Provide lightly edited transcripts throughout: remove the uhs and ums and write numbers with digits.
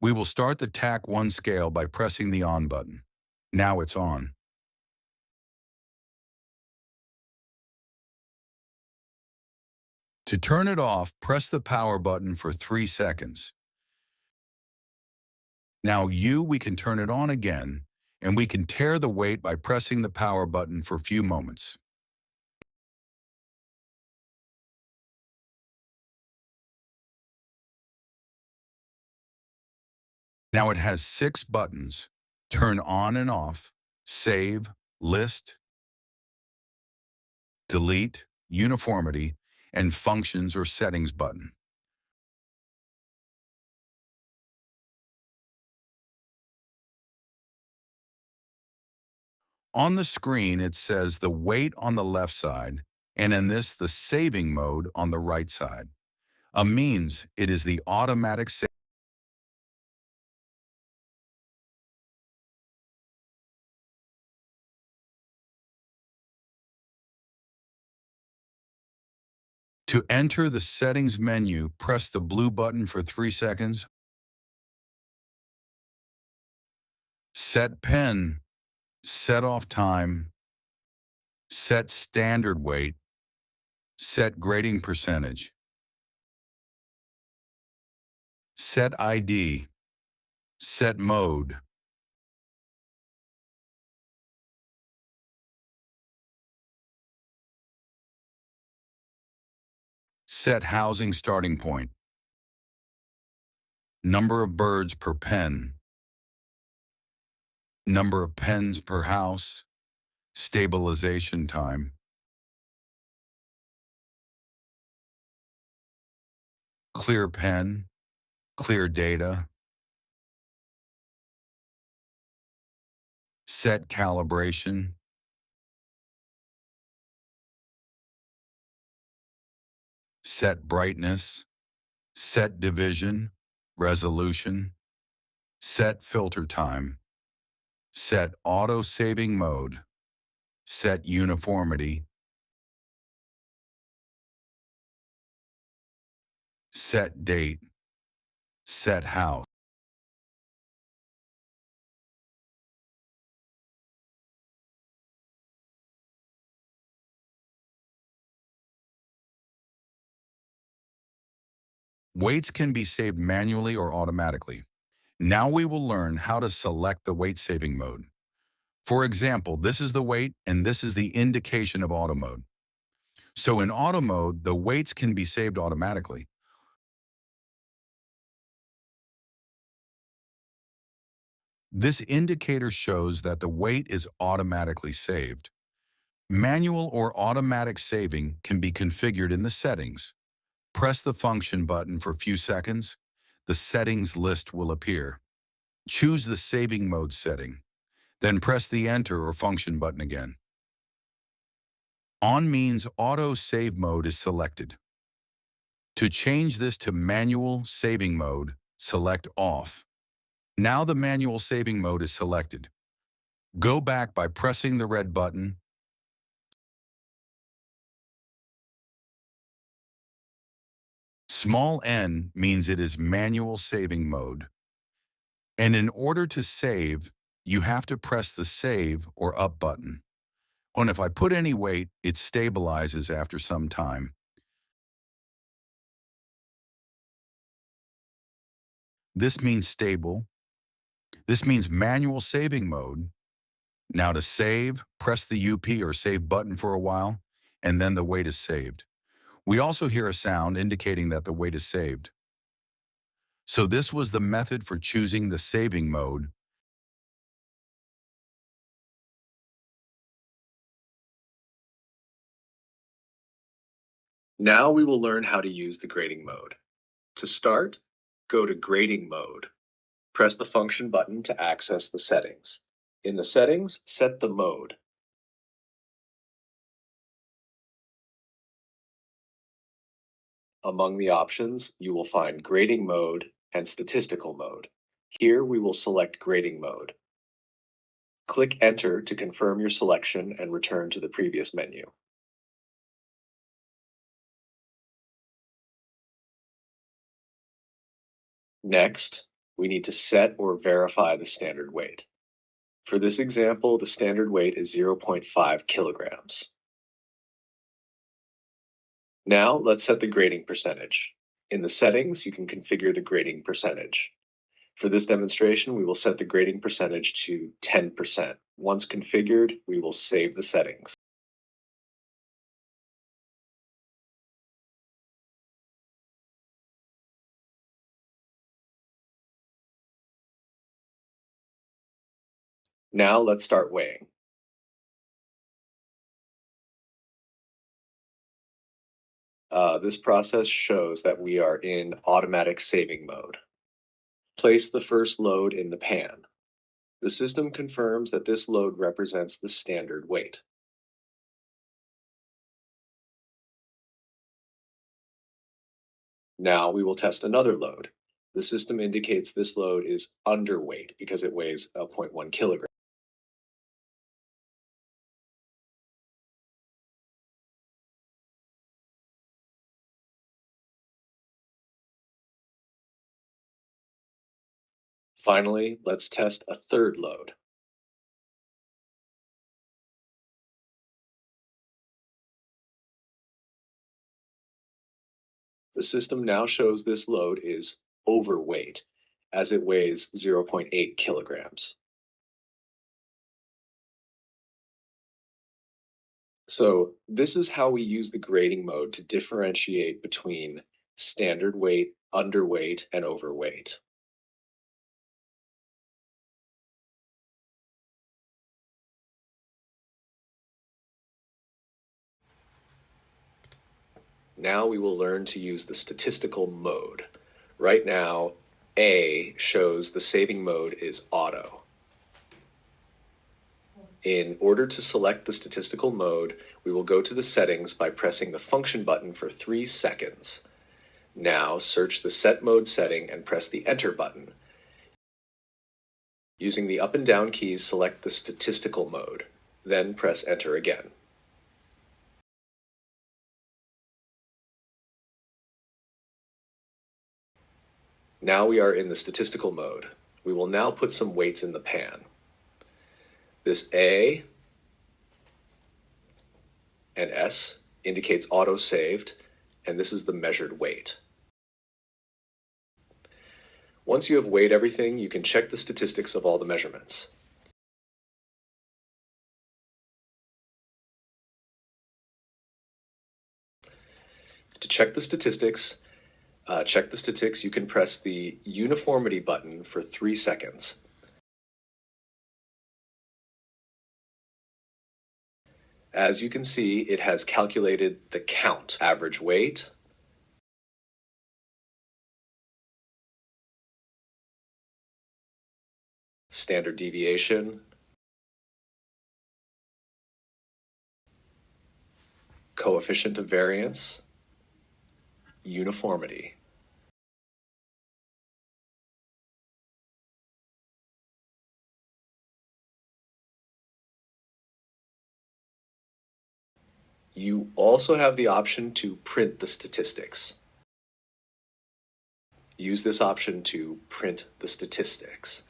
We will start the TAC scale by pressing the on button. Now it's on. To turn it off, press the power button for 3 seconds. Now we can turn it on again, and we can tare the weight by pressing the power button for a few moments. Now it has 6 buttons: turn on and off, save, list, delete, uniformity, and functions or settings button. On the screen, it says the weight on the left side, and in this, the saving mode on the right side. Means it is the automatic save. To enter the settings menu, press the blue button for 3 seconds. Set pen, set off time, set standard weight, set grading percentage, set ID, set mode, set housing starting point, number of birds per pen, number of pens per house, stabilization time, clear pen, clear data, set calibration, set brightness, set division, resolution, set filter time, set auto-saving mode, set uniformity, set date, set house. Weights can be saved manually or automatically. Now we will learn how to select the weight saving mode. For example, this is the weight and this is the indication of auto mode. So in auto mode, the weights can be saved automatically. This indicator shows that the weight is automatically saved. Manual or automatic saving can be configured in the settings. Press the function button for a few seconds. The settings list will appear. Choose the saving mode setting. Then press the enter or function button again. On means auto save mode is selected. To change this to manual saving mode, select off. Now the manual saving mode is selected. Go back by pressing the red button. Small n means it is manual saving mode. And in order to save, you have to press the save or up button. And if I put any weight, it stabilizes after some time. This means stable. This means manual saving mode. Now to save, press the UP or save button for a while, and then the weight is saved. We also hear a sound indicating that the weight is saved. So this was the method for choosing the saving mode. Now we will learn how to use the grading mode. To start, go to Grading Mode. Press the function button to access the settings. In the settings, set the mode. Among the options, you will find Grading Mode and Statistical Mode. Here we will select Grading Mode. Click Enter to confirm your selection and return to the previous menu. Next, we need to set or verify the standard weight. For this example, the standard weight is 0.5 kilograms. Now let's set the grading percentage. In the settings, you can configure the grading percentage. For this demonstration, we will set the grading percentage to 10%. Once configured, we will save the settings. Now let's start weighing. This process shows that we are in automatic saving mode. Place the first load in the pan. The system confirms that this load represents the standard weight. Now we will test another load. The system indicates this load is underweight because it weighs 0.1 kilogram. Finally, let's test a third load. The system now shows this load is overweight, as it weighs 0.8 kilograms. So this is how we use the grading mode to differentiate between standard weight, underweight, and overweight. Now we will learn to use the statistical mode. Right now, A shows the saving mode is auto. In order to select the statistical mode, we will go to the settings by pressing the function button for 3 seconds. Now search the set mode setting and press the enter button. Using the up and down keys, select the statistical mode, then press enter again. Now we are in the statistical mode. We will now put some weights in the pan. This A and S indicates auto-saved, and this is the measured weight. Once you have weighed everything, you can check the statistics of all the measurements. To check the statistics, you can press the uniformity button for 3 seconds. As you can see, it has calculated the count, average weight, standard deviation, coefficient of variance, uniformity. You also have the option to print the statistics. Use this option to print the statistics.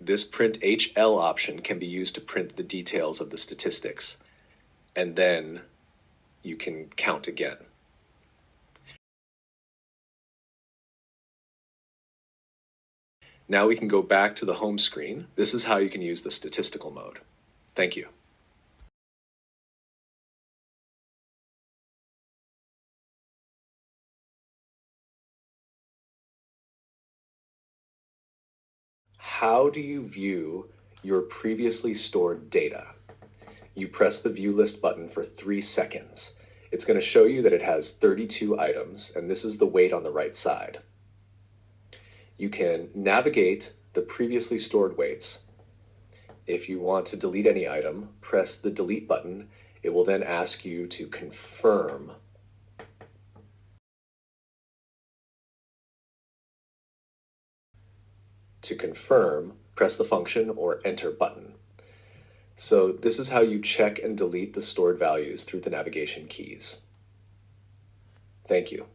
This print HL option can be used to print the details of the statistics, and then you can count again. Now we can go back to the home screen. This is how you can use the statistical mode. Thank you. How do you view your previously stored data? You press the View List button for 3 seconds. It's going to show you that it has 32 items, and this is the weight on the right side. You can navigate the previously stored weights. If you want to delete any item, press the Delete button. It will then ask you to confirm. To confirm, press the function or enter button. So this is how you check and delete the stored values through the navigation keys. Thank you.